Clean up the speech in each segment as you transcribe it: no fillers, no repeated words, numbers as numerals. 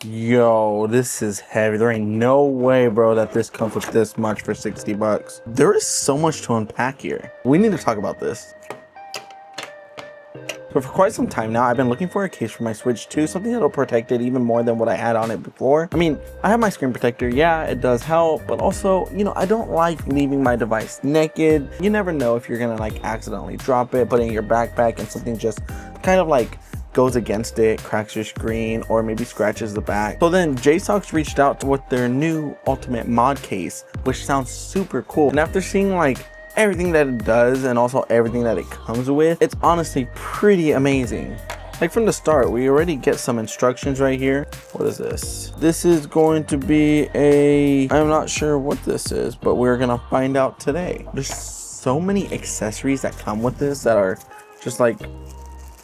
Yo, this is heavy. There ain't no way, bro, that this comes with this much for 60 bucks. There is so much to unpack here. We need to talk about this. So for quite some time now, I've been looking for a case for my Switch 2, something that'll protect it even more than what I had on it before. I mean, I have my screen protector, yeah, it does help, but also, you know, I don't like leaving my device naked. You never know if you're gonna like accidentally drop it, put it in your backpack and something just kind of like goes against it, cracks your screen, or maybe scratches the back. So then JSAUX reached out with their new Ultimate ModCase, which sounds super cool. And after seeing like everything that it does and also everything that it comes with, it's honestly pretty amazing. Like from the start, we already get some instructions right here. What is this? This is going to be I'm not sure what this is, but we're gonna find out today. There's so many accessories that come with this that are just like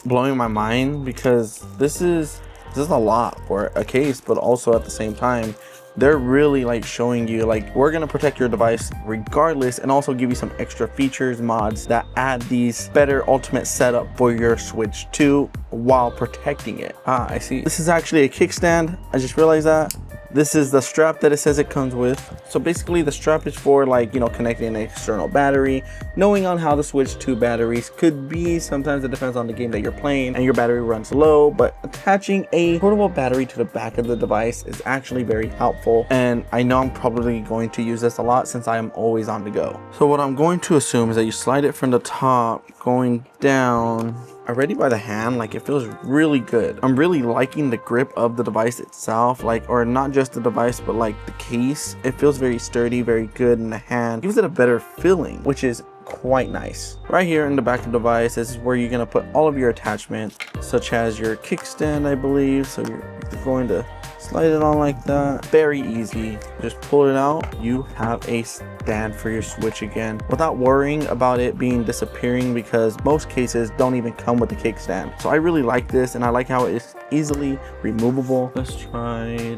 blowing my mind, because this is a lot for a case, but also at the same time they're really like showing you like we're gonna protect your device regardless, and also give you some extra features, mods that add these better ultimate setup for your Switch 2 while protecting it. I see. This is actually a kickstand. I just realized that. This is the strap that it says it comes with. So basically the strap is for like, you know, connecting an external battery. Knowing on how the Switch 2 batteries could be, sometimes it depends on the game that you're playing and your battery runs low, but attaching a portable battery to the back of the device is actually very helpful. And I know I'm probably going to use this a lot since I am always on the go. So what I'm going to assume is that you slide it from the top going down already by the hand. Like, it feels really good. I'm really liking the grip of the device itself, like, or not just the device but like the case. It feels very sturdy, very good in the hand. Gives it a better feeling, which is quite nice. Right here in the back of the device, this is where you're gonna put all of your attachments, such as your kickstand, I believe. So you're going to slide it on like that. Very easy. Just pull it out. You have a stand for your Switch again without worrying about it being disappearing, because most cases don't even come with the kickstand. So I really like this, and I like how it's easily removable. Let's try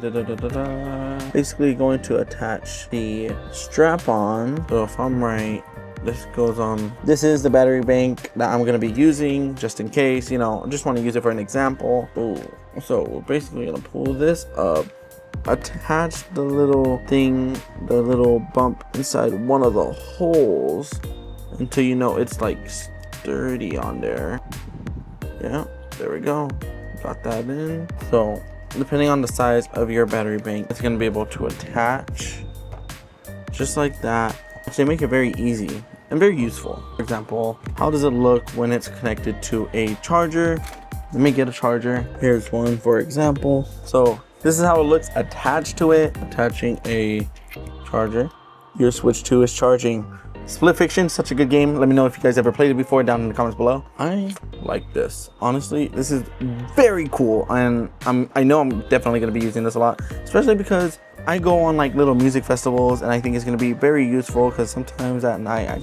basically going to attach the strap on. So if I'm right, this goes on. This is the battery bank that I'm going to be using just in case, you know, I just want to use it for an example. Ooh. So we're basically going to pull this up, attach the little thing, the little bump inside one of the holes until you know it's like sturdy on there. Yeah, there we go. Got that in. So depending on the size of your battery bank, it's going to be able to attach just like that. They make it very easy and very useful. For example, how does it look when it's connected to a charger? Let me get a charger. Here's one, for example. So this is how it looks attached to it. Attaching a charger. Your Switch 2 is charging. Split Fiction, such a good game. Let me know if you guys ever played it before down in the comments below. I like this. Honestly, this is very cool, and I know I'm definitely going to be using this a lot, especially because I go on like little music festivals, and I think it's going to be very useful because sometimes at night I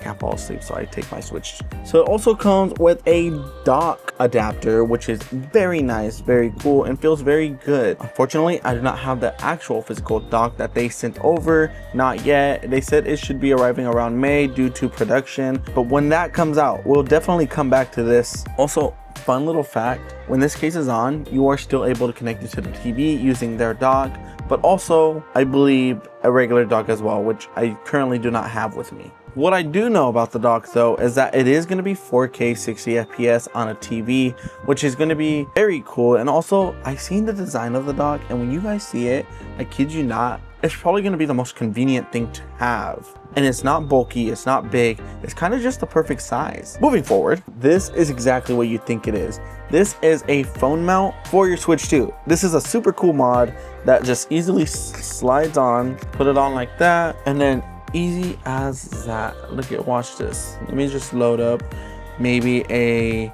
can't fall asleep, so I take my Switch. So it also comes with a dock adapter, which is very nice, very cool, and feels very good. Unfortunately, I do not have the actual physical dock that they sent over, not yet. They said it should be arriving around May due to production, but when that comes out, we'll definitely come back to this. Also, fun little fact, when this case is on, you are still able to connect it to the TV using their dock, but also I believe a regular dock as well, which I currently do not have with me. What I do know about the dock though is that it is going to be 4K 60 FPS on a TV, which is going to be very cool. And also, I've seen the design of the dock, and when you guys see it, I kid you not, it's probably going to be the most convenient thing to have. And it's not bulky, it's not big, it's kind of just the perfect size. Moving forward, this is exactly what you think it is. This is a phone mount for your Switch 2. This is a super cool mod that just easily slides on, put it on like that, and then easy as that. Look at, watch this. Let me just load up maybe a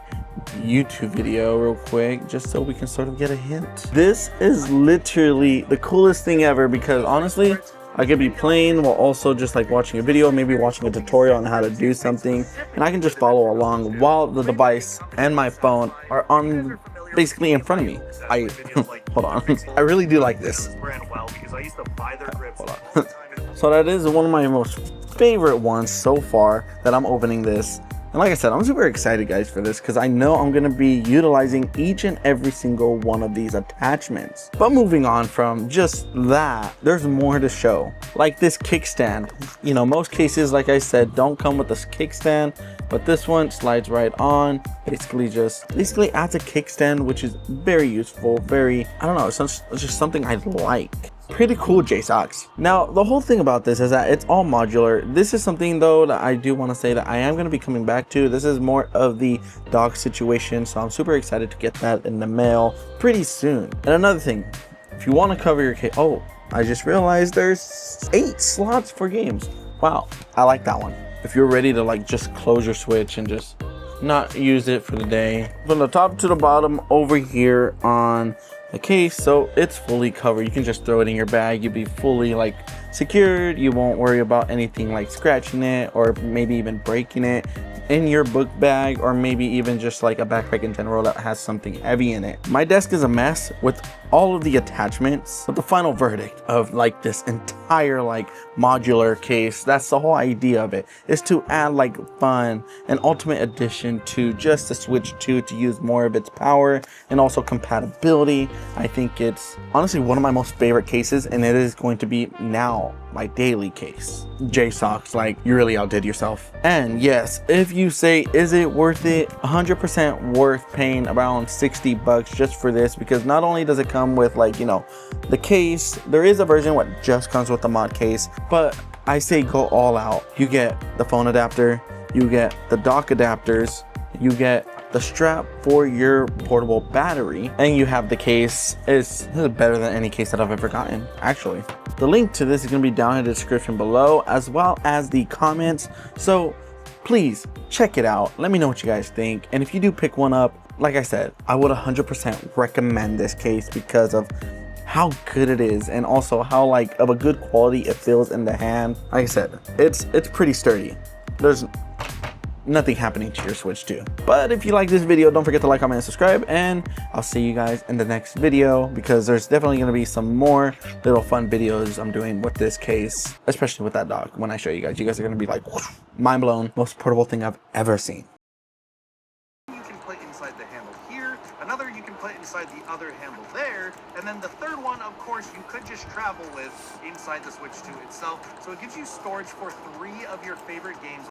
YouTube video real quick, just so we can sort of get a hint. This is literally the coolest thing ever, because honestly, I could be playing while also just like watching a video, maybe watching a tutorial on how to do something, and I can just follow along while the device and my phone are on basically in front of me. Hold on. I really do like this. Hold on. So that is one of my most favorite ones so far that I'm opening this. And like I said, I'm super excited, guys, for this because I know I'm going to be utilizing each and every single one of these attachments. But moving on from just that, there's more to show. Like this kickstand. You know, most cases, like I said, don't come with this kickstand, but this one slides right on. Basically adds a kickstand, which is very useful. Very, I don't know, it's just something I like. Pretty cool, JSAUX. Now, the whole thing about this is that it's all modular. This is something though that I do want to say that I am going to be coming back to. This is more of the dock situation, so I'm super excited to get that in the mail pretty soon. And another thing, if you want to cover your case, oh, I just realized there's 8 slots for games. Wow, I like that one. If you're ready to like just close your Switch and just not use it for the day. From the top to the bottom over here on the case, so it's fully covered. You can just throw it in your bag. You'll be fully like secured. You won't worry about anything like scratching it or maybe even breaking it in your book bag, or maybe even just like a backpack in general that has something heavy in it. My desk is a mess with all of the attachments, but the final verdict of like this entire like modular case, that's the whole idea of it, is to add like fun and ultimate addition to just the Switch 2 to use more of its power and also compatibility. I think it's honestly one of my most favorite cases, and it is going to be now my daily case. JSAUX, like, you really outdid yourself. And yes, if you say, is it worth it? 100% worth paying around 60 bucks just for this, because not only does it come with like, you know, the case, there is a version what just comes with the mod case, but I say go all out. You get the phone adapter, you get the dock adapters, you get the strap for your portable battery, and you have the case. This is better than any case that I've ever gotten, actually. The link to this is going to be down in the description below, as well as the comments, so please check it out. Let me know what you guys think, and if you do pick one up, like I said, I would 100% recommend this case because of how good it is, and also how like of a good quality it feels in the hand. Like I said, it's pretty sturdy. There's nothing happening to your Switch 2. But if you like this video, don't forget to like, comment, and subscribe, and I'll see you guys in the next video, because there's definitely going to be some more little fun videos I'm doing with this case, especially with that dock. When I show you guys are going to be like, whoosh, mind blown. Most portable thing I've ever seen. You can put inside the handle here, another you can put inside the other handle there, and then the third one, of course, you could just travel with inside the Switch 2 itself. So it gives you storage for 3 of your favorite games